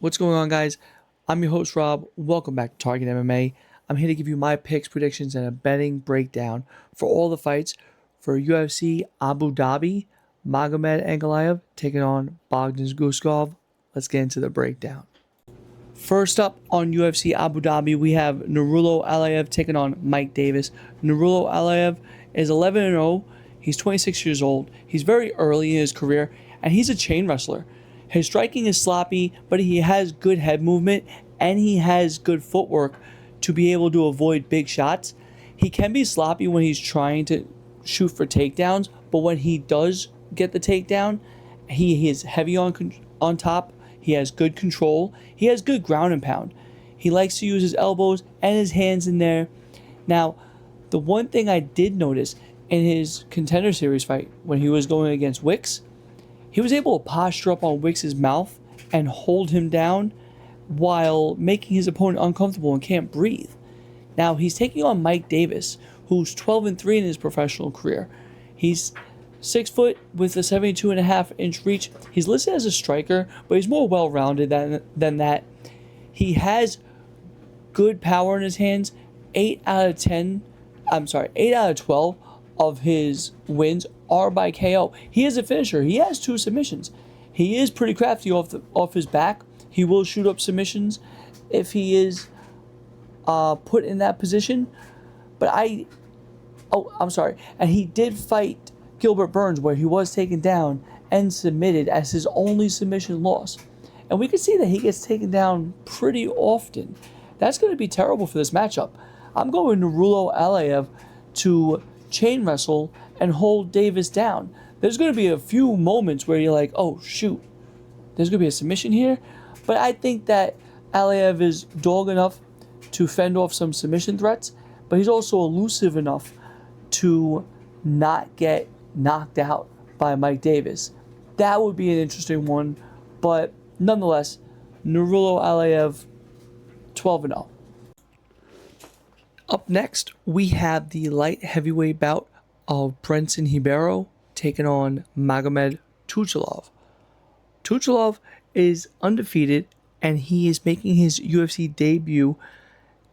What's going on, guys? I'm your host, Rob. Welcome back to Target MMA. I'm here to give you my picks, predictions, and a betting breakdown for all the fights for UFC Abu Dhabi. Magomed Ankalaev taking on Bogdan Guskov. Let's get into the breakdown. First up on UFC Abu Dhabi, we have NURULLO Aliev taking on Mike Davis. NURULLO Aliev is 11-0. He's 26 years old. He's very early in his career, and he's a chain wrestler. His striking is sloppy, but he has good head movement, and he has good footwork to be able to avoid big shots. He can be sloppy when he's trying to shoot for takedowns, but when he does get the takedown, he is heavy on top. He has good control. He has good ground and pound. He likes to use his elbows and his hands in there. Now, the one thing I did notice in his Contender Series fight when he was going against Wicks, he was able to posture up on Wicks's mouth and hold him down while making his opponent uncomfortable and can't breathe. Now, he's taking on Mike Davis, who's 12-3 in his professional career. He's 6 foot with a 72.5-inch reach. He's listed as a striker, but he's more well-rounded than that. He has good power in his hands. 8 out of 12 of his wins are by KO. He is a finisher. He has 2 submissions. He is pretty crafty off his back. He will shoot up submissions if he is put in that position. But and he did fight Gilbert Burns, where he was taken down and submitted as his only submission loss. And we can see that he gets taken down pretty often. That's going to be terrible for this matchup. I'm going to NURULLO Aliev to chain wrestle and hold Davis down. There's going to be a few moments where you're like, oh shoot, there's going to be a submission here. But I think that Aliev is dog enough to fend off some submission threats, but he's also elusive enough to not get knocked out by Mike Davis. That would be an interesting one, but nonetheless, NURULLO Aliev 12-0. Up next, we have the light heavyweight bout of BRENDSON taking on Magomed TUCHALOV. TUCHALOV is undefeated, and he is making his UFC debut,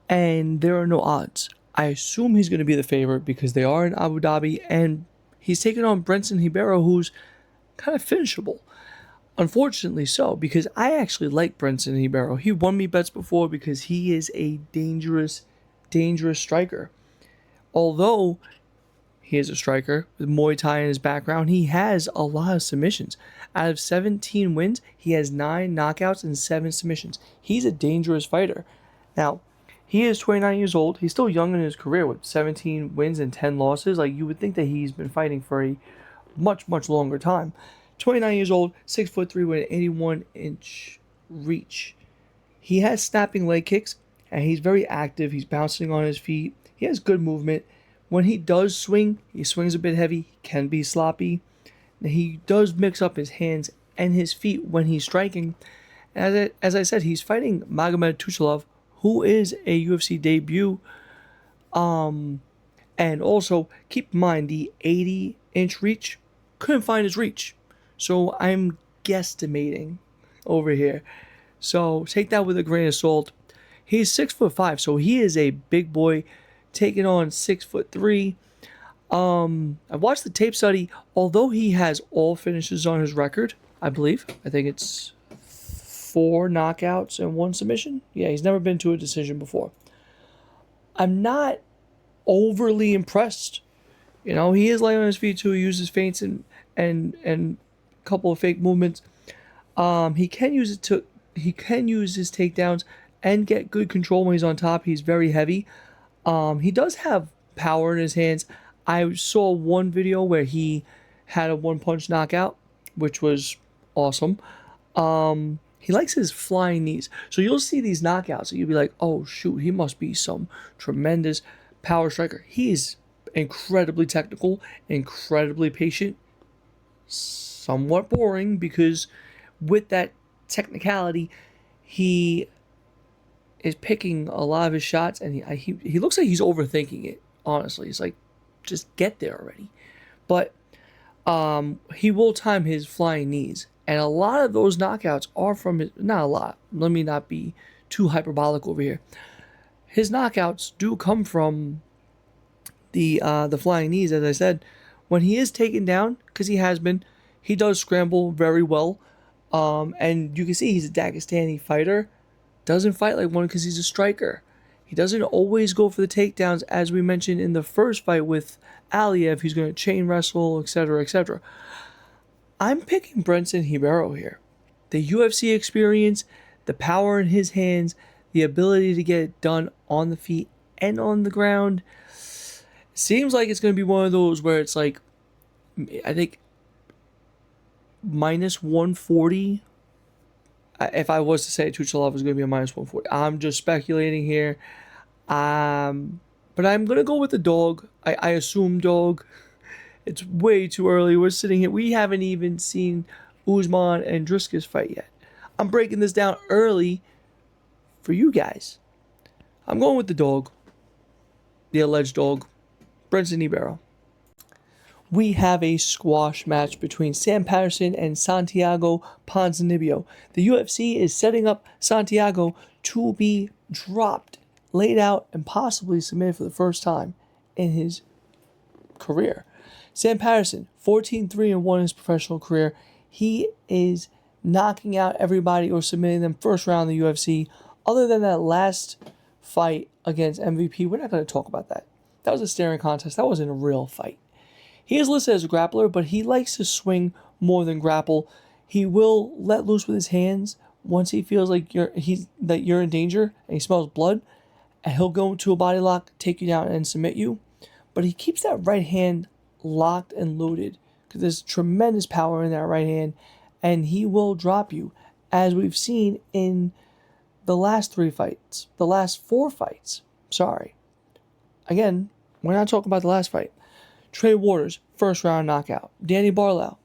and there are no odds. I assume he's going to be the favorite because they are in Abu Dhabi, and he's taking on BRENDSON, who's kind of finishable. Unfortunately so, because I actually like BRENDSON. He won me bets before because he is a dangerous striker. Although he is a striker with Muay Thai in his background, he has a lot of submissions. Out of 17 wins, he has 9 knockouts and 7 submissions. He's a dangerous fighter. Now, he is 29 years old. He's still young in his career with 17 wins and 10 losses. Like, you would think that he's been fighting for a much longer time. 29 years old, 6'3" with an 81-inch reach. He has snapping leg kicks, and he's very active. He's bouncing on his feet. He has good movement. When he does swing, he swings a bit heavy. He can be sloppy. He does mix up his hands and his feet when he's striking. As I said, he's fighting Magomed TUCHALOV, who is a UFC debut. And also, keep in mind, the 80-inch reach, couldn't find his reach. So I'm guesstimating over here. So take that with a grain of salt. He's 6'5", so he is a big boy taking on 6'3". I watched the tape study. Although he has all finishes on his record, I believe. I think it's 4 knockouts and 1 submission. Yeah, he's never been to a decision before. I'm not overly impressed. You know, he is light on his feet too. He uses feints and a couple of fake movements. He can use his takedowns and get good control when he's on top. He's very heavy. He does have power in his hands. I saw one video where he had a 1-punch knockout, which was awesome. He likes his flying knees. So you'll see these knockouts and you'll be like, oh shoot, he must be some tremendous power striker. He is incredibly technical, incredibly patient, somewhat boring because with that technicality, he is picking a lot of his shots, and he looks like he's overthinking it, honestly. He's like, just get there already. But he will time his flying knees, And a lot of those knockouts are from his, not a lot, let me not be too hyperbolic over here. His knockouts do come from the flying knees, as I said. When he is taken down, because he has been, he does scramble very well. And you can see he's a Dagestani fighter. Doesn't fight like one because he's a striker. He doesn't always go for the takedowns, as we mentioned in the first fight with ALIEV. He's going to chain wrestle, etc., etc. I'm picking BRENDSON RIBEIRO here. The UFC experience, the power in his hands, the ability to get it done on the feet and on the ground. Seems like it's going to be one of those where it's like, I think, minus 140. If I was to say TUCHALOV is going to be a minus 140. I'm just speculating here. But I'm going to go with the dog. I assume dog. It's way too early. We're sitting here. We haven't even seen Usman and Dricus fight yet. I'm breaking this down early for you guys. I'm going with the dog. The alleged dog. BRENDSON RIBEIRO. We have a squash match between Sam Patterson and Santiago Ponzinibbio. The UFC is setting up Santiago to be dropped, laid out, and possibly submitted for the first time in his career. Sam Patterson, 14-3-1 in his professional career. He is knocking out everybody or submitting them first round in the UFC. Other than that last fight against MVP, we're not going to talk about that. That was a staring contest. That wasn't a real fight. He is listed as a grappler, but he likes to swing more than grapple. He will let loose with his hands once he feels like you're in danger and he smells blood, and he'll go into a body lock, take you down, and submit you. But he keeps that right hand locked and loaded because there's tremendous power in that right hand, and he will drop you, as we've seen in the last 3 fights, the last 4 fights. Sorry. Again, we're not talking about the last fight. Trey Waters, first round knockout. Danny Barlow,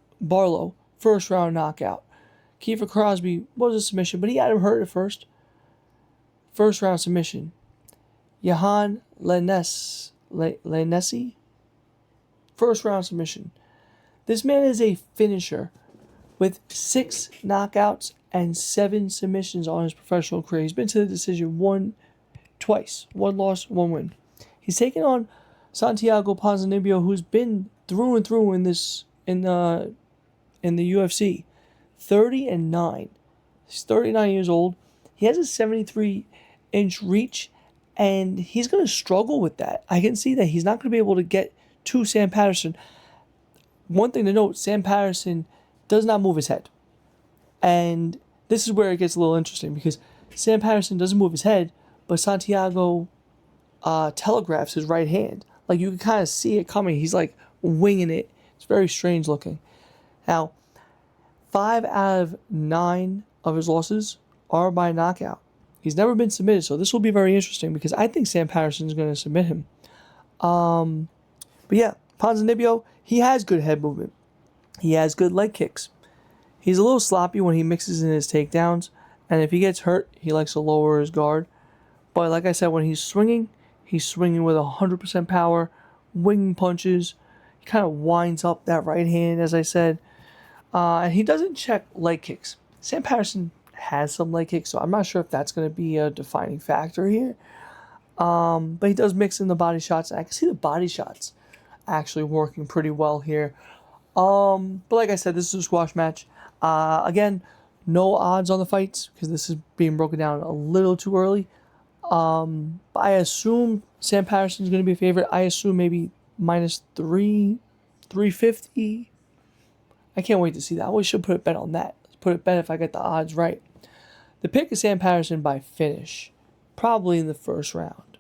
first round knockout. Kiefer Crosby was a submission, but he had him hurt at first. First round submission. Johan Lenesi, first round submission. This man is a finisher with 6 knockouts and 7 submissions on his professional career. He's been to the decision twice. 1 loss, 1 win. He's taken on Santiago Ponzinibbio, who's been through and through in the UFC. 30-9. He's 39 years old. He has a 73-inch reach, and he's going to struggle with that. I can see that he's not going to be able to get to Sam Patterson. One thing to note, Sam Patterson does not move his head. And this is where it gets a little interesting, because Sam Patterson doesn't move his head, but Santiago telegraphs his right hand. Like, you can kind of see it coming. He's like winging it. It's very strange looking. Now, 5 out of 9 of his losses are by knockout. He's never been submitted, so this will be very interesting because I think Sam Patterson is going to submit him. But yeah, Ponzinibbio, he has good head movement. He has good leg kicks. He's a little sloppy when he mixes in his takedowns, and if he gets hurt, he likes to lower his guard. But like I said, when he's swinging with 100% power, winging punches. He kind of winds up that right hand, as I said. And he doesn't check leg kicks. Sam Patterson has some leg kicks, so I'm not sure if that's going to be a defining factor here. But he does mix in the body shots, and I can see the body shots actually working pretty well here. But like I said, this is a squash match. Again, no odds on the fights because this is being broken down a little too early. But I assume Sam Patterson is going to be a favorite. I assume maybe minus 350. I can't wait to see that. I always should put a bet on that. Put a bet if I get the odds right. The pick is Sam Patterson by finish, probably in the first round.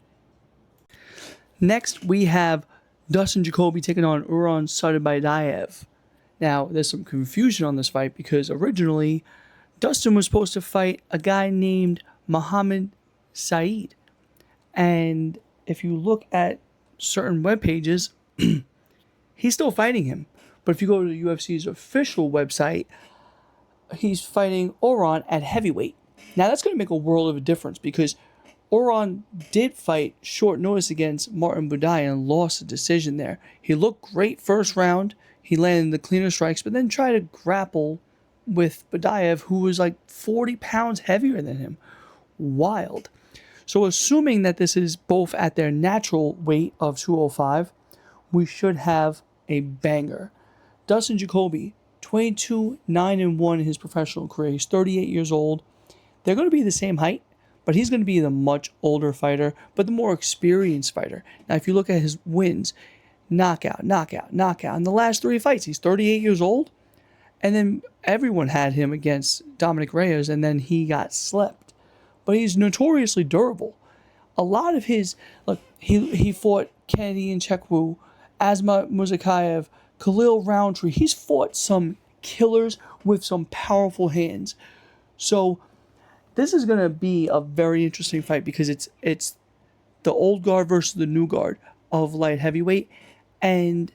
Next, we have Dustin JACOBY taking on URAN SATYBALDIEV. Now, there's some confusion on this fight because originally Dustin was supposed to fight a guy named Mohammed Saeed. And if you look at certain web pages, he's still fighting him. But if you go to the UFC's official website, he's fighting URAN at heavyweight. Now, that's going to make a world of a difference because URAN did fight short notice against Martin Buday and lost a decision there. He looked great first round. He landed the cleaner strikes, but then tried to grapple with Badaev, who was like 40 pounds heavier than him. Wild. So assuming that this is both at their natural weight of 205, we should have a banger. Dustin Jacoby, 22-9-1 in his professional career. He's 38 years old. They're going to be the same height, but he's going to be the much older fighter, but the more experienced fighter. Now, if you look at his wins, knockout, knockout, knockout. In the last 3 fights, he's 38 years old. And then everyone had him against Dominic Reyes, and then he got slept. But he's notoriously durable. A lot of his, look, he fought Kennedy Nzechukwu, Asma Muzakayev, Khalil Roundtree. He's fought some killers with some powerful hands. So this is going to be a very interesting fight because it's the old guard versus the new guard of light heavyweight. And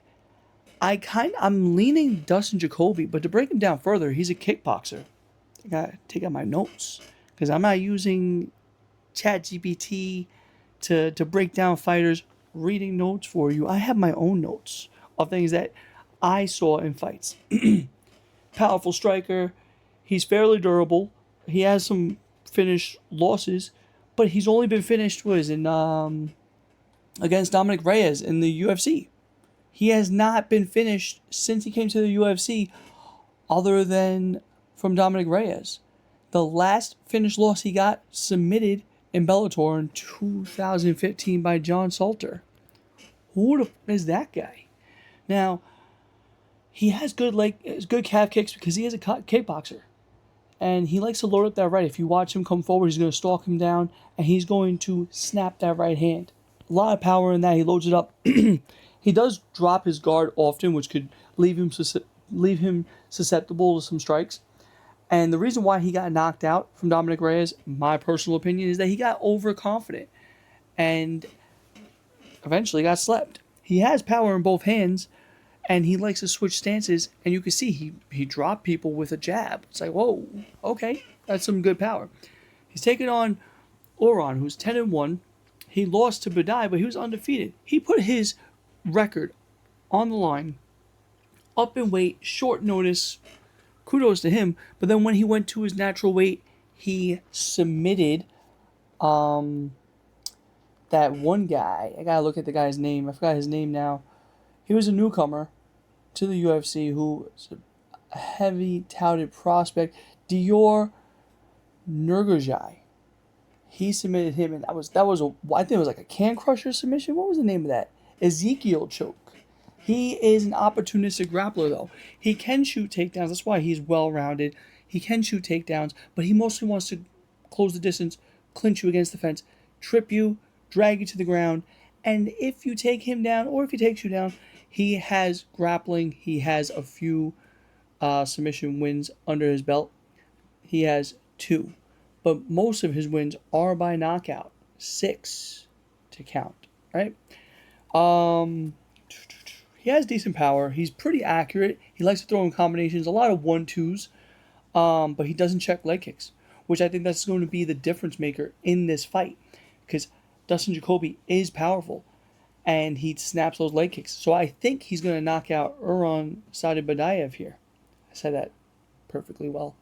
I'm leaning Dustin Jacoby, but to break him down further, he's a kickboxer. I got to take out my notes because I'm not using ChatGPT to break down fighters, reading notes for you. I have my own notes of things that I saw in fights. Powerful striker. He's fairly durable. He has some finished losses, but he's only been finished against Dominic Reyes in the UFC. He has not been finished since he came to the UFC other than from Dominic Reyes. The last finished loss he got submitted in Bellator in 2015 by John Salter. Who is that guy? Now, he has good calf kicks because he is a kickboxer. And he likes to load up that right. If you watch him come forward, he's going to stalk him down, and he's going to snap that right hand. A lot of power in that. He loads it up. He does drop his guard often, which could leave him susceptible to some strikes. And the reason why he got knocked out from Dominic Reyes, my personal opinion, is that he got overconfident and eventually got slept. He has power in both hands, and he likes to switch stances, and you can see he dropped people with a jab. It's like, whoa, okay, that's some good power. He's taking on URAN, who's 10-1. He lost to Bullseye, but he was undefeated. He put his record on the line, up in weight, short notice. Kudos to him. But then when he went to his natural weight, he submitted that one guy. I gotta look at the guy's name. I forgot his name now. He was a newcomer to the UFC who was a heavy touted prospect, Dior Nurgajai. He submitted him, and that was I think it was like a can crusher submission. What was the name of that? Ezekiel choke. He is an opportunistic grappler, though. He can shoot takedowns. That's why he's well-rounded. He can shoot takedowns, but he mostly wants to close the distance, clinch you against the fence, trip you, drag you to the ground, and if you take him down, or if he takes you down, he has grappling. He has a few submission wins under his belt. He has 2. But most of his wins are by knockout. 6 to count, right? He has decent power. He's pretty accurate. He likes to throw in combinations, a lot of 1-2s, but he doesn't check leg kicks, which I think that's going to be the difference maker in this fight because Dustin Jacoby is powerful and he snaps those leg kicks. So I think he's going to knock out URAN SATYBALDIEV here. I said that perfectly well.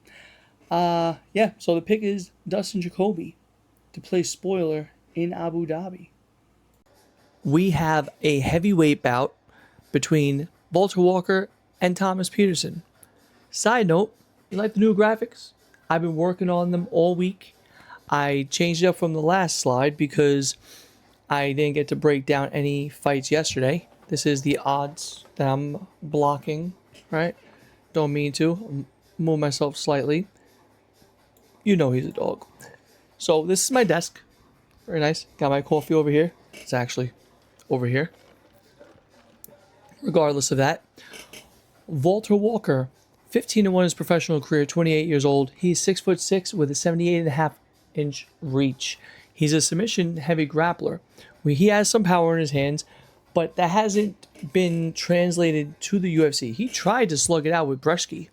Yeah, so the pick is Dustin Jacoby to play spoiler in Abu Dhabi. We have a heavyweight bout between Walter Walker and Thomas Peterson. Side note, you like the new graphics? I've been working on them all week. I changed it up from the last slide because I didn't get to break down any fights yesterday. This is the odds that I'm blocking, right? Don't mean to. Move myself slightly. You know he's a dog. So this is my desk. Very nice. Got my coffee over here. It's actually over here. Regardless of that, Walter Walker, 15-1 in his professional career, 28 years old. He's 6'6" with a 78.5-inch reach. He's a submission heavy grappler. He has some power in his hands, but that hasn't been translated to the UFC. He tried to slug it out with Brzeski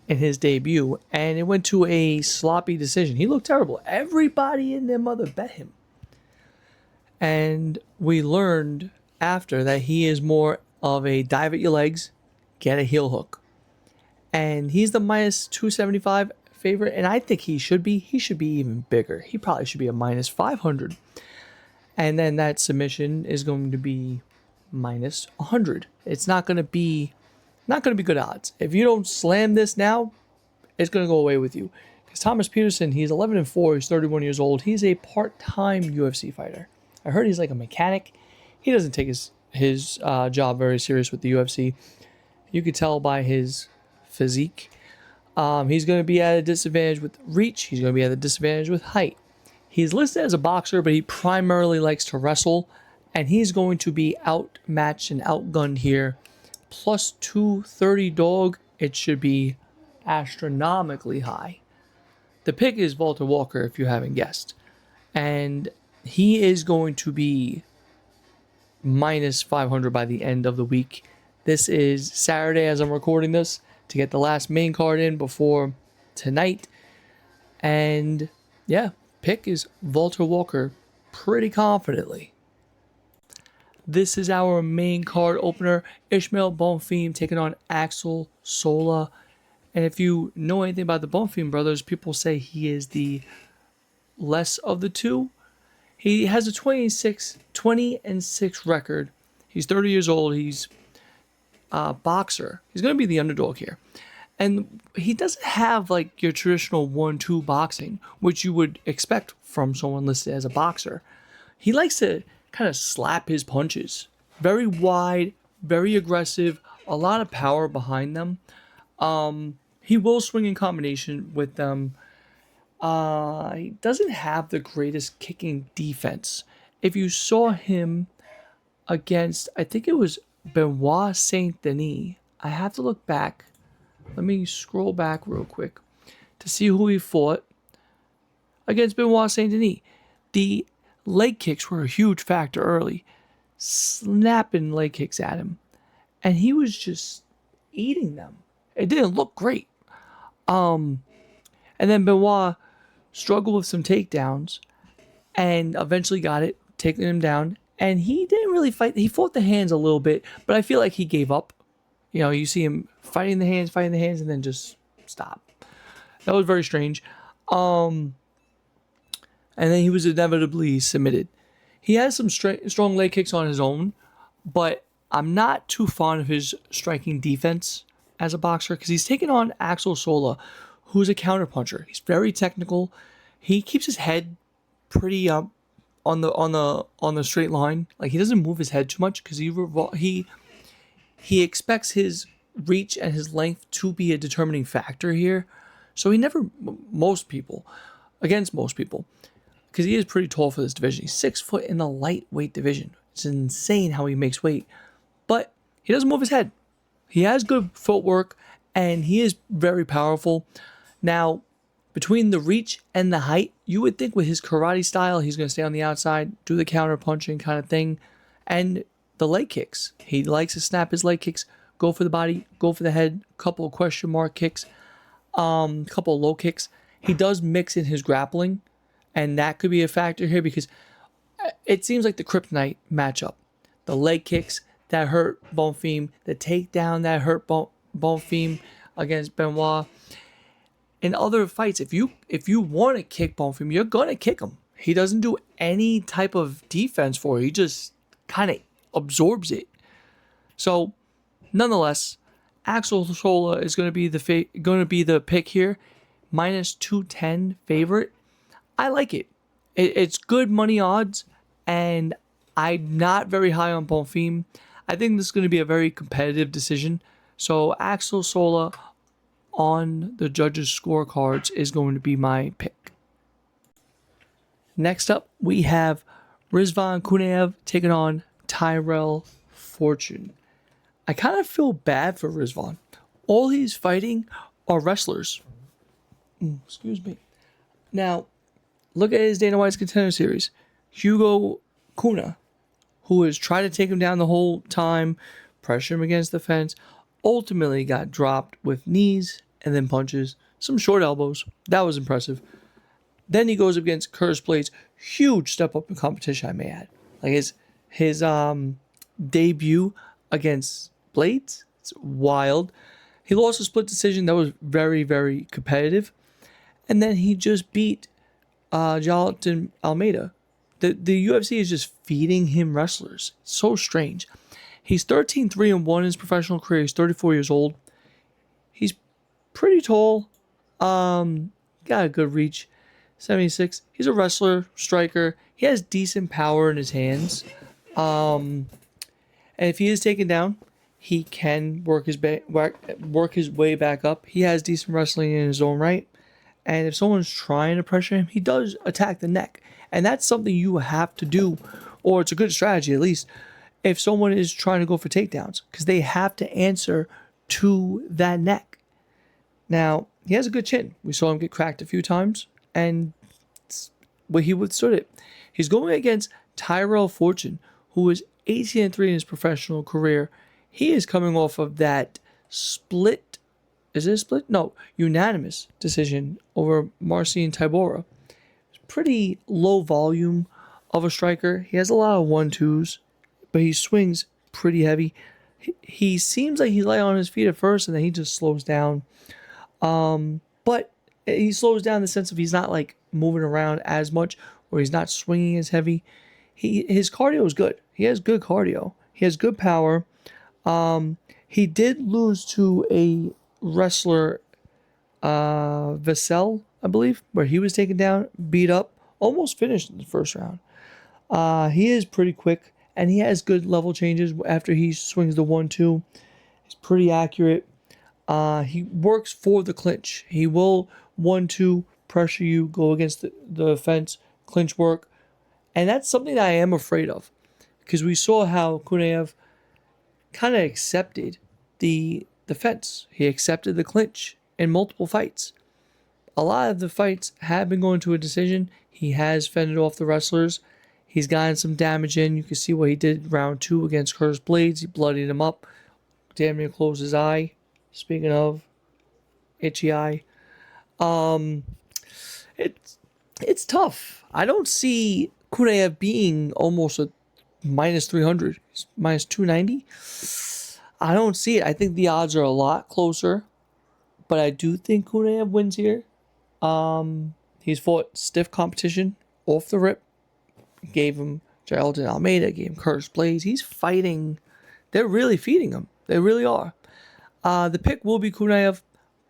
in his debut, and it went to a sloppy decision. He looked terrible. Everybody and their mother bet him. And we learned after that he is more of a dive at your legs, get a heel hook. And he's the minus 275 favorite, and I think he should be. He should be even bigger. He probably should be a minus 500. And then that submission is going to be minus 100. It's not going to be good odds. If you don't slam this now, it's going to go away with you. Because Thomas Peterson, he's 11-4. He's 31 years old. He's a part-time UFC fighter. I heard he's like a mechanic. He doesn't take his job very serious with the UFC. You could tell by his physique. He's going to be at a disadvantage with reach. He's going to be at a disadvantage with height. He's listed as a boxer, but he primarily likes to wrestle. And he's going to be outmatched and outgunned here. Plus 230 dog. It should be astronomically high. The pick is Walter Walker, if you haven't guessed. And he is going to be minus 500 by the end of the week. This is Saturday as I'm recording this to get the last main card in before tonight. And yeah, pick is Walter Walker pretty confidently. This is our main card opener. ISMAEL BONFIM taking on AXEL SOLA. And if you know anything about the BONFIM brothers, people say he is the less of the two. He has a 20-6 record. He's 30 years old. He's a boxer. He's going to be the underdog here. And he doesn't have like your traditional 1-2 boxing, which you would expect from someone listed as a boxer. He likes to kind of slap his punches. Very wide, very aggressive, a lot of power behind them. He will swing in combination with them. He doesn't have the greatest kicking defense. If you saw him against, I think it was Benoit Saint Denis. I have to look back. Let me scroll back real quick to see who he fought against Benoit Saint Denis. The leg kicks were a huge factor early. Snapping leg kicks at him. And he was just eating them. It didn't look great. And then Benoit struggled with some takedowns and eventually got it, taking him down. And he didn't really fight. He fought the hands a little bit, but I feel like he gave up. You know, you see him fighting the hands, and then just stop. That was very strange. And then he was inevitably submitted. He has some strong leg kicks on his own, but I'm not too fond of his striking defense as a boxer because he's taking on AXEL SOLA, who's a counterpuncher. He's very technical. He keeps his head pretty up on the straight line. Like he doesn't move his head too much because he expects his reach and his length to be a determining factor here. So he never against most people, because he is pretty tall for this division. He's 6 foot in the lightweight division. It's insane how he makes weight, but he doesn't move his head. He has good footwork and he is very powerful. Now, between the reach and the height, you would think with his karate style, he's going to stay on the outside, do the counter punching kind of thing. And the leg kicks. He likes to snap his leg kicks, go for the body, go for the head, couple of question mark kicks, couple of low kicks. He does mix in his grappling, and that could be a factor here because it seems like the kryptonite matchup. The leg kicks that hurt BONFIM, the takedown that hurt BONFIM against Benoit. In other fights, if you want to kick BONFIM, you're going to kick him. He doesn't do any type of defense for it. He just kind of absorbs it. So, nonetheless, AXEL SOLA is going to be the pick here. Minus 210 favorite. I like it. It's good money odds, and I'm not very high on BONFIM. I think this is going to be a very competitive decision. So AXEL SOLA on the judges' scorecards is going to be my pick. Next up, we have RZEPECKI KUNIEV taking on TYRELL Fortune. I kind of feel bad for RZEPECKI. All he's fighting are wrestlers. Excuse me. Now, look at his Dana White's Contender Series. Hugo Kuna, who has tried to take him down the whole time, pressure him against the fence, ultimately got dropped with knees and then punches, some short elbows. That was impressive. Then he goes up against Curtis Blades. Huge step up in competition, I may add. Like his debut against Blades, it's wild. He lost a split decision that was very, very competitive. And then he just beat Jonathan Almeida. The UFC is just feeding him wrestlers. It's so strange. He's 13-3-1 in his professional career. He's 34 years old. He's pretty tall. Got a good reach. 76. He's a wrestler, striker. He has decent power in his hands. And if he is taken down, he can work his way back up. He has decent wrestling in his own right. And if someone's trying to pressure him, he does attack the neck. And that's something you have to do, or it's a good strategy at least, if someone is trying to go for takedowns, because they have to answer to that neck. Now, he has a good chin. We saw him get cracked a few times, and he withstood it. He's going against TYRELL Fortune, who is 18-3 in his professional career. He is coming off of that split. Is it a split? No, unanimous decision over Marcin Tybura. Pretty low volume of a striker. He has a lot of 1-2s, but he swings pretty heavy. He seems like he's light on his feet at first, and then he just slows down. But he slows down in the sense of he's not like moving around as much, or he's not swinging as heavy. His cardio is good. He has good cardio. He has good power. He did lose to a wrestler, Vassell, I believe, where he was taken down, beat up, almost finished in the first round. He is pretty quick, and he has good level changes after he swings the 1-2. He's pretty accurate. He works for the clinch. He will 1-2 pressure you, go against the fence, clinch work. And that's something that I am afraid of, because we saw how KUNIEV kind of accepted the fence. He accepted the clinch in multiple fights. A lot of the fights have been going to a decision. He has fended off the wrestlers. He's gotten some damage in. You can see what he did round 2 against Curtis Blades. He bloodied him up. Damn near closed his eye. Speaking of itchy eye. It's tough. I don't see KUNIEV being almost a minus 300. He's minus 290. I don't see it. I think the odds are a lot closer. But I do think KUNIEV wins here. He's fought stiff competition off the rip. Gave him Geraldine Almeida, gave him Curtis Blades. He's fighting. They're really feeding him. They really are. The pick will be KUNIEV,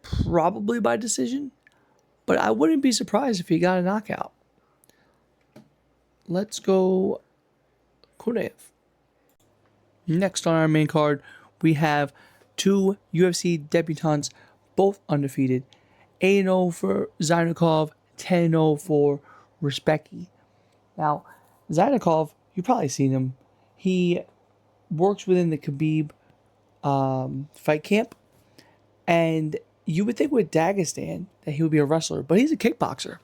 probably by decision. But I wouldn't be surprised if he got a knockout. Let's go KUNIEV. Next on our main card, we have two UFC debutants, both undefeated. 8-0 for ZAYNUKOV, 10-0 for RZEPECKI. Now, ZAYNUKOV, you've probably seen him. He works within the Khabib fight camp. And you would think with Dagestan that he would be a wrestler, but he's a kickboxer.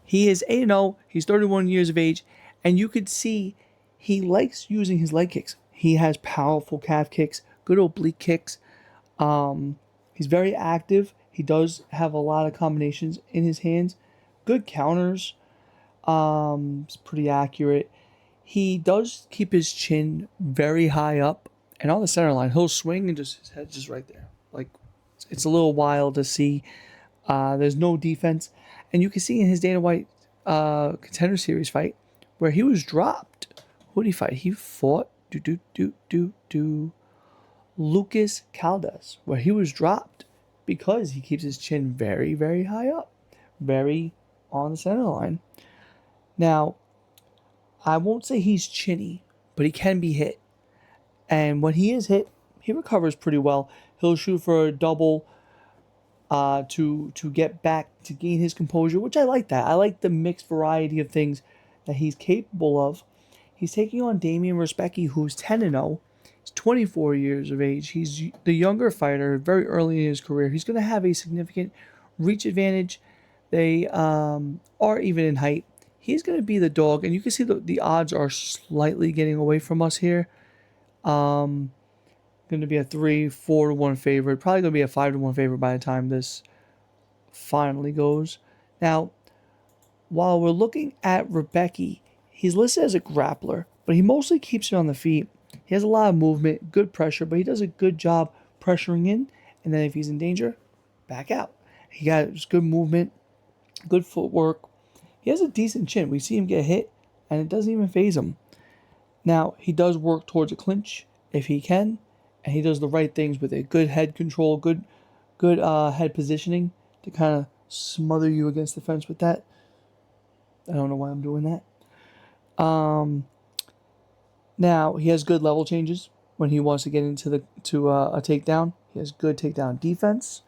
He is 8-0. He's 31 years of age. And you could see he likes using his leg kicks. He has powerful calf kicks, good oblique kicks. He's very active. He does have a lot of combinations in his hands. Good counters. It's pretty accurate. He does keep his chin very high up. And on the center line, he'll swing and just his head's just right there. Like, it's a little wild to see. There's no defense. And you can see in his Dana White Contender Series fight where he was dropped. Who did he fight? He fought Lucas Caldas, where he was dropped because he keeps his chin very, very high up. Very on the center line. Now, I won't say he's chinny, but he can be hit. And when he is hit, he recovers pretty well. He'll shoot for a double to get back, to gain his composure, which I like that. I like the mixed variety of things that he's capable of. He's taking on Damian RZEPECKI, who's 10-0. He's 24 years of age. He's the younger fighter, very early in his career. He's going to have a significant reach advantage. They are even in height. He's going to be the dog, and you can see the odds are slightly getting away from us here. Going to be a 3-4-1 favorite. Probably going to be a 5-1 favorite by the time this finally goes. Now, while we're looking at RZEPECKI, he's listed as a grappler, but he mostly keeps it on the feet. He has a lot of movement, good pressure, but he does a good job pressuring in And then if he's in danger, back out. He got just good movement, good footwork. He has a decent chin. We see him get hit, and it doesn't even faze him. Now, he does work towards a clinch if he can, and he does the right things with it. Good head control, good head positioning to kind of smother you against the fence with that. I don't know why I'm doing that. Now, he has good level changes when he wants to get into a takedown. He has good takedown defense,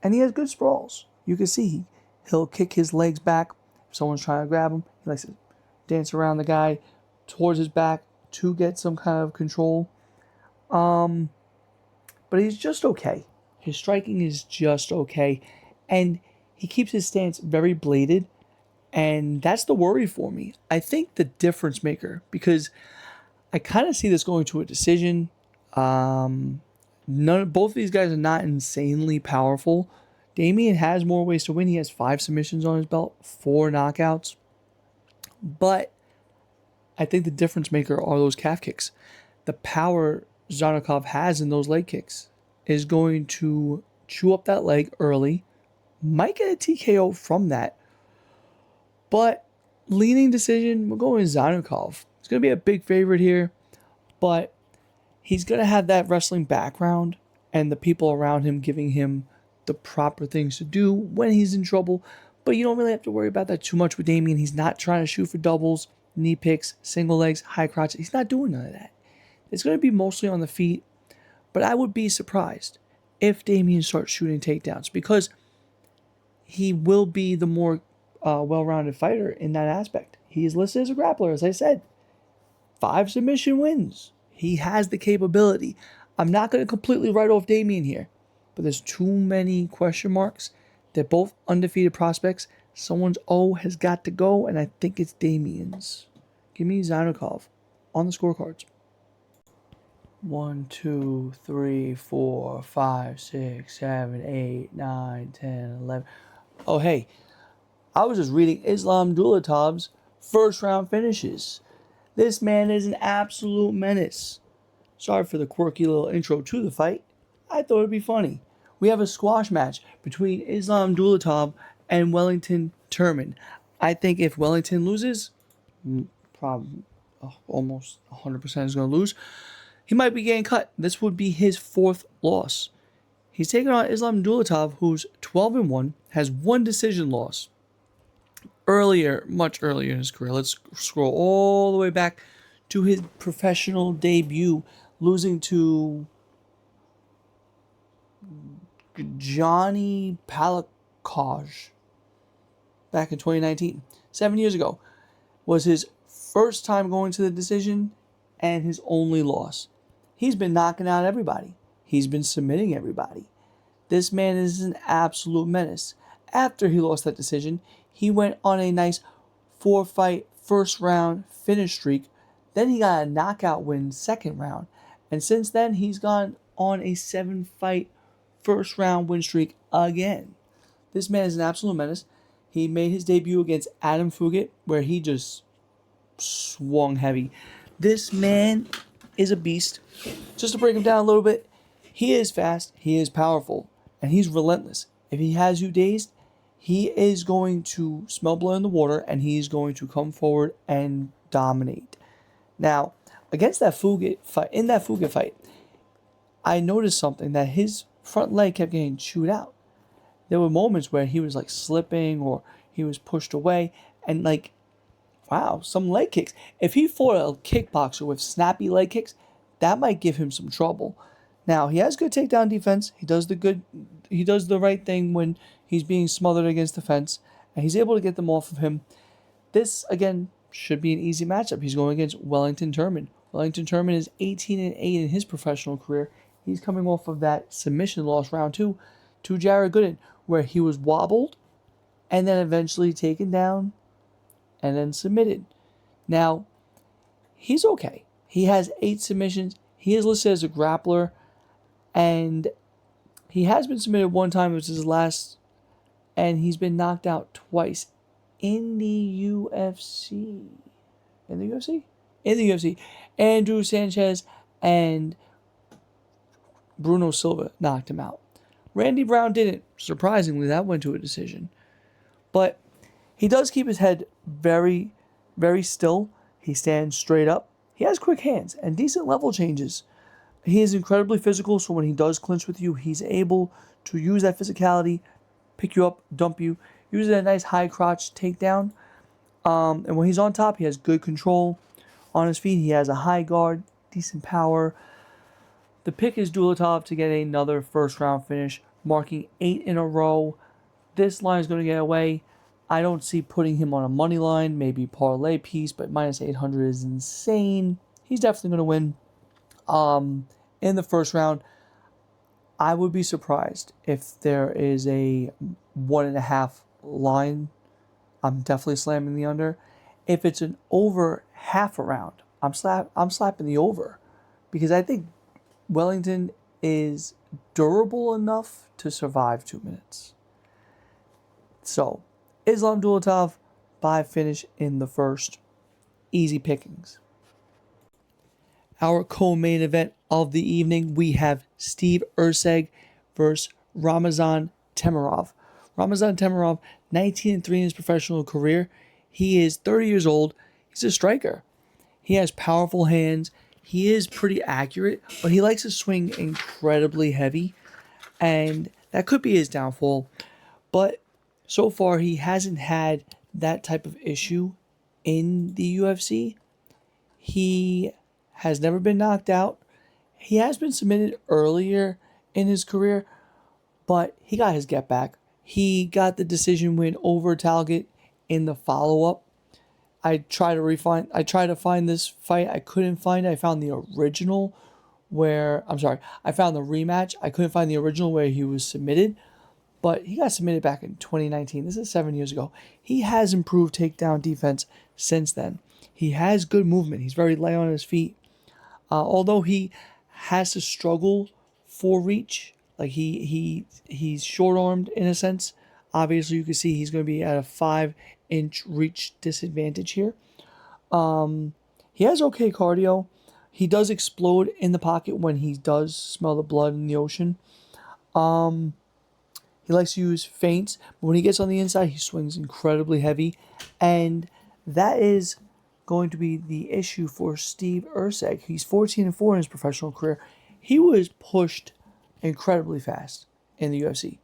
and he has good sprawls. You can see he'll kick his legs back if someone's trying to grab him. He likes to dance around the guy towards his back to get some kind of control. But he's just okay. His striking is just okay, and he keeps his stance very bladed, and that's the worry for me. I think the difference maker, because I kind of see this going to a decision. Both of these guys are not insanely powerful. Damian has more ways to win. He has 5 submissions on his belt, 4 knockouts. But I think the difference maker are those calf kicks. The power ZAYNUKOV has in those leg kicks is going to chew up that leg early. Might get a TKO from that. But leaning decision, we're going ZAYNUKOV. He's going to be a big favorite here. But he's going to have that wrestling background and the people around him giving him the proper things to do when he's in trouble. But you don't really have to worry about that too much with Damian. He's not trying to shoot for doubles, knee picks, single legs, high crotch. He's not doing none of that. It's going to be mostly on the feet. But I would be surprised if Damian starts shooting takedowns, because he will be the more well-rounded fighter in that aspect. He is listed as a grappler, as I said. 5 submission wins. He has the capability. I'm not going to completely write off Damian here, but there's too many question marks. They're both undefeated prospects. Someone's O has got to go, and I think it's Damian's. Give me ZAYNUKOV on the scorecards. 1, 2, 3, 4, 5, 6, 7, 8, 9, 10, 11. Oh, hey, I was just reading Islam Dulatov's first round finishes. This man is an absolute menace. Sorry for the quirky little intro to the fight. I thought it'd be funny. We have a squash match between Islam Dulatov and Wellington Turman. I think if Wellington loses, probably almost 100% is going to lose. He might be getting cut. This would be his 4th loss. He's taking on Islam Dulatov, who's 12-1, has 1 decision loss. Much earlier in his career. Let's scroll all the way back to his professional debut, losing to Johnny Palakaj back in 2019. 7 years ago was his first time going to the decision and his only loss. He's been knocking out everybody. He's been submitting everybody. This man is an absolute menace. After he lost that decision, he went on a nice 4-fight first round finish streak. Then he got a knockout win second round. And since then, he's gone on a 7-fight first round win streak again. This man is an absolute menace. He made his debut against Adam Fugit, where he just swung heavy. This man is a beast. Just to break him down a little bit, he is fast, he is powerful, and he's relentless. If he has you dazed, he is going to smell blood in the water, and he's going to come forward and dominate. Now, against that Fugit fight, in that Fugit fight, I noticed something, that his front leg kept getting chewed out. There were moments where he was like slipping or he was pushed away, and like, wow, some leg kicks. If he fought a kickboxer with snappy leg kicks, that might give him some trouble. Now, he has good takedown defense. He does the right thing when he's being smothered against the fence, and he's able to get them off of him. This, again, should be an easy matchup. He's going against Wellington Turman. Wellington Turman is 18-8 in his professional career. He's coming off of that submission loss round 2 to Jared Gooden, where he was wobbled and then eventually taken down and then submitted. Now, he's okay. He has 8 submissions. He is listed as a grappler, and he has been submitted 1 time, which is his last, and he's been knocked out twice in the UFC. In the UFC. Andrew Sanchez and Bruno Silva knocked him out. Randy Brown didn't. Surprisingly, that went to a decision. But he does keep his head very, very still. He stands straight up. He has quick hands and decent level changes. He is incredibly physical, so when he does clinch with you, he's able to use that physicality, pick you up, dump you, use a nice high crotch takedown. And when he's on top, he has good control on his feet. He has a high guard, decent power. The pick is Dulatov to get another first round finish, marking 8 in a row. This line is going to get away. I don't see putting him on a money line, maybe parlay piece, but minus 800 is insane. He's definitely going to win. In the first round, I would be surprised if there is a 1.5 line. I'm definitely slamming the under. If it's an over half a round, I'm slapping the over, because I think Wellington is durable enough to survive 2 minutes. So, Islam Dulatov by finish in the first. Easy pickings. Our co-main event of the evening, we have Steve Erceg versus Ramazan Temirov. Ramazan Temirov, 19-3 in his professional career. He is 30 years old. He's a striker. He has powerful hands. He is pretty accurate, but he likes to swing incredibly heavy, and that could be his downfall. But so far, he hasn't had that type of issue in the UFC. He has never been knocked out. He has been submitted earlier in his career, but he got his get back. He got the decision win over Talget in the follow-up. I tried to find this fight. I couldn't find it. I found the original I found the rematch. I couldn't find the original where he was submitted, but he got submitted back in 2019. This is 7 years ago. He has improved takedown defense since then. He has good movement. He's very light on his feet. Although he has to struggle for reach, like he's short-armed in a sense. Obviously, you can see he's going to be at a 5-inch reach disadvantage here. He has okay cardio. He does explode in the pocket when he does smell the blood in the ocean. He likes to use feints, but when he gets on the inside, he swings incredibly heavy, and that is going to be the issue for Steve Erceg. He's 14-4 in his professional career. He was pushed incredibly fast in the UFC.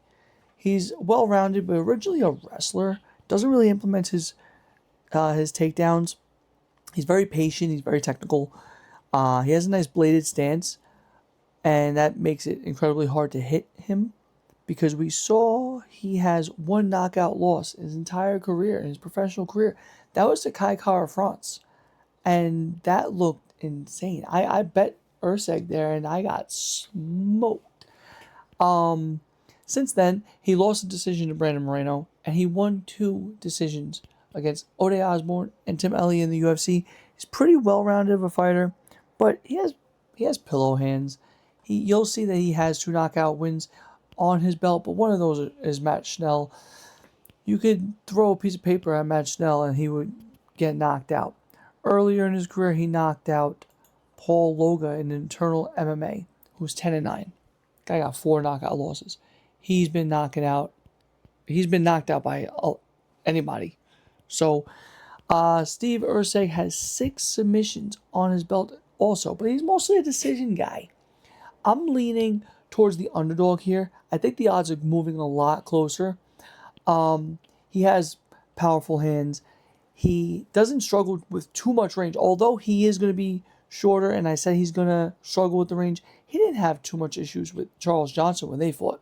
He's well-rounded, but originally a wrestler. Doesn't really implement his takedowns. He's very patient. He's very technical. He has a nice bladed stance, and that makes it incredibly hard to hit him, because we saw he has one knockout loss in his entire career, in his professional career. That was to Kai Kara France, and that looked insane. I bet Erceg there, and I got smoked. Since then, he lost a decision to Brandon Moreno, and he won 2 decisions against Ode Osborne and Tim Elliott in the UFC. He's pretty well-rounded of a fighter, but he has pillow hands. You'll see that he has 2 knockout wins on his belt, but one of those is Matt Schnell. You could throw a piece of paper at Matt Schnell and he would get knocked out. Earlier in his career, he knocked out Paul Loga in Internal MMA, who's 10-9. Guy got 4 knockout losses. He's been knocked out by anybody. So, Steve Erceg has 6 submissions on his belt also, but he's mostly a decision guy. I'm leaning towards the underdog here. I think the odds are moving a lot closer. He has powerful hands. He doesn't struggle with too much range, although he is going to be shorter, and I said he's going to struggle with the range. He didn't have too much issues with Charles Johnson when they fought.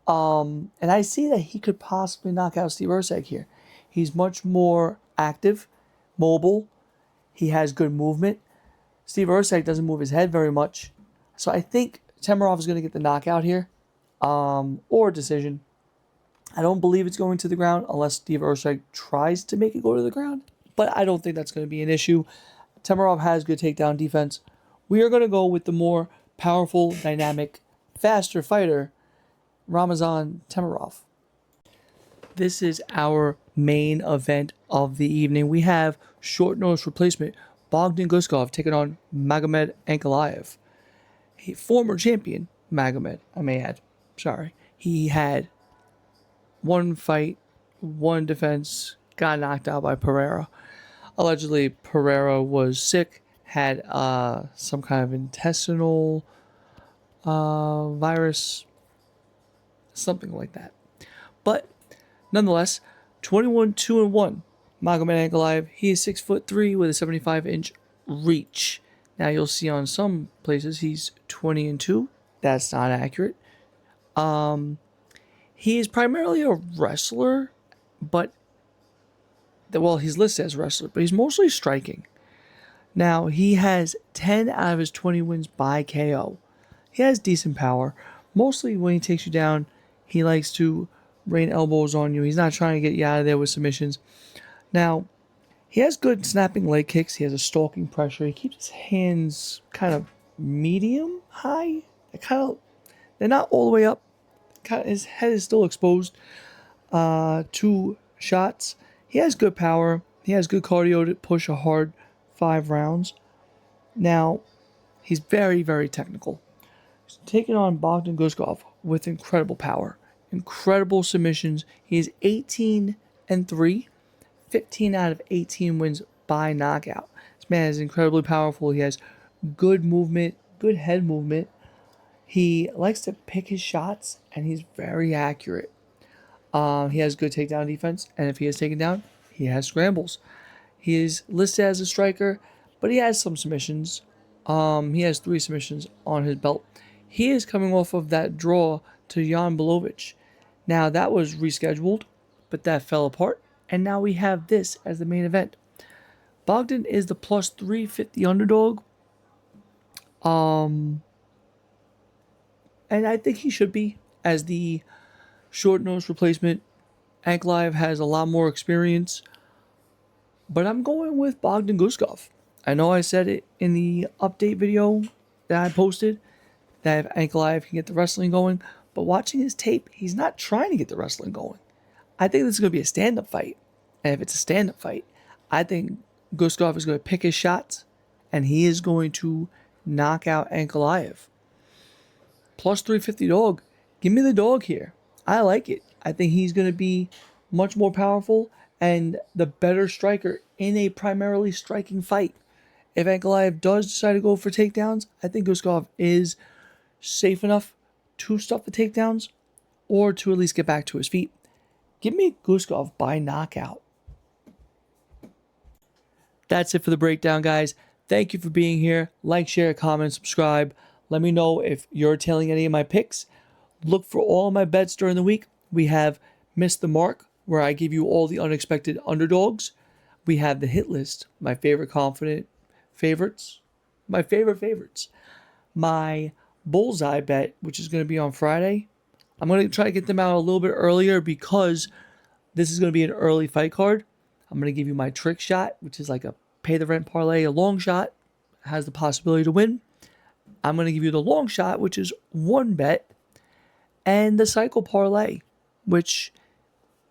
And I see that he could possibly knock out Steve Erceg here. He's much more active, mobile. He has good movement. Steve Erceg doesn't move his head very much. So I think Temirov is going to get the knockout here, or a decision. I don't believe it's going to the ground unless Steve Erceg tries to make it go to the ground, but I don't think that's going to be an issue. Temirov has good takedown defense. We are going to go with the more powerful, dynamic, faster fighter, Ramazan Temirov. This is our main event of the evening. We have short notice replacement Bogdan Guskov taking on Magomed Ankalaev. A former champion, Magomed, I may add. Sorry. He had one fight, one defense, got knocked out by Pereira. Allegedly, Pereira was sick, had some kind of intestinal virus, something like that. But nonetheless, 21-2-1. Magomed Ankalaev, he is 6'3" with a 75-inch reach. Now you'll see on some places he's 20-2. That's not accurate. He is primarily a wrestler, but he's listed as a wrestler, but he's mostly striking. Now he has 10 out of his 20 wins by KO. He has decent power. Mostly when he takes you down, he likes to rain elbows on you. He's not trying to get you out of there with submissions. Now, he has good snapping leg kicks. He has a stalking pressure. He keeps his hands kind of medium high. They're not all the way up. His head is still exposed. 2 shots. He has good power. He has good cardio to push a hard 5 rounds. Now, he's very, very technical. He's taking on Bogdan Guskov with incredible power. Incredible submissions. He is 18-3. 15 out of 18 wins by knockout. This man is incredibly powerful. He has good movement, good head movement. He likes to pick his shots, and he's very accurate. He has good takedown defense, and if he is taken down, he has scrambles. He is listed as a striker, but he has some submissions. He has 3 submissions on his belt. He is coming off of that draw to Jan Blachowicz. Now, that was rescheduled, but that fell apart. And now we have this as the main event. Bogdan is the plus 350 underdog. And I think he should be as the short-nosed replacement. Ankalaev has a lot more experience. But I'm going with Bogdan Guskov. I know I said it in the update video that I posted, that if Ankalaev can get the wrestling going. But watching his tape, he's not trying to get the wrestling going. I think this is going to be a stand-up fight. And if it's a stand-up fight, I think Guskov is going to pick his shots, and he is going to knock out Ankalaev. Plus 350 dog. Give me the dog here. I like it. I think he's going to be much more powerful and the better striker in a primarily striking fight. If Ankalaev does decide to go for takedowns, I think Guskov is safe enough to stop the takedowns or to at least get back to his feet. Give me Guskov by knockout. That's it for the breakdown, guys. Thank you for being here. Like, share, comment, subscribe. Let me know if you're tailing any of my picks. Look for all my bets during the week. We have Missed the Mark, where I give you all the unexpected underdogs. We have the hit list, my favorite confident favorites, my favorite favorites. My Bullseye bet, which is going to be on Friday. I'm going to try to get them out a little bit earlier because this is going to be an early fight card. I'm going to give you my trick shot, which is like a pay the rent parlay, a long shot, has the possibility to win. I'm going to give you the long shot, which is 1 bet, and the cycle parlay, which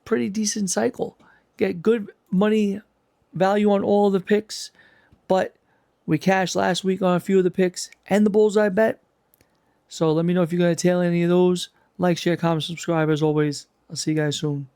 pretty decent cycle. Get good money value on all of the picks, but we cashed last week on a few of the picks and the Bullseye bet. So let me know if you're going to tail any of those. Like, share, comment, subscribe as always. I'll see you guys soon.